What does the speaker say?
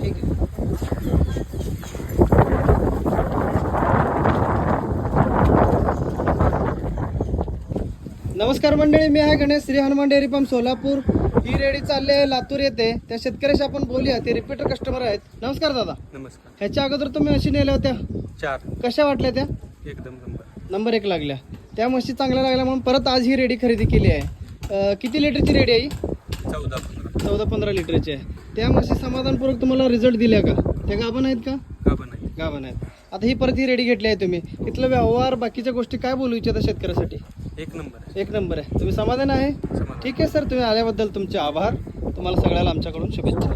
ठीक आहे. नमस्कार मंडळी, मी आहे गणेश, श्री हनुमान डेअरी फार्म सोलापूर. ही रेडी चालली आहे लातूर येथे. त्या शेतकऱ्याशी आपण बोलूया, ते रिपीटर कस्टमर आहेत. नमस्कार दादा. नमस्कार. ह्याच्या अगोदर तुम्ही म्हशी नेल्या होत्या, 4 कशा वाटल्या त्या? एकदम नंबर 1 लागल्या. त्या म्हशी चांगल्या लागल्या म्हणून परत आज ही रेडी खरेदी केली आहे. किती लिटरची रेडी आहे? 14-15 लिटरची आहे. त्या म्हशी समाधानपूर्वक तुम्हाला रिझल्ट दिल्या का? त्या गाभण आहेत का? गाभण आहेत. आता ही परत ही रेडी घेतली आहे तुम्ही. इथलं व्यवहार बाकीच्या गोष्टी काय बोलू इच्छिता शेतकऱ्यासाठी? एक नंबर आहे. तुम्ही समाधान आहे? ठीक आहे सर, तुम्ही आल्याबद्दल तुमचे आभार. तुम्हाला सगळ्याला आमच्याकडून शुभेच्छा.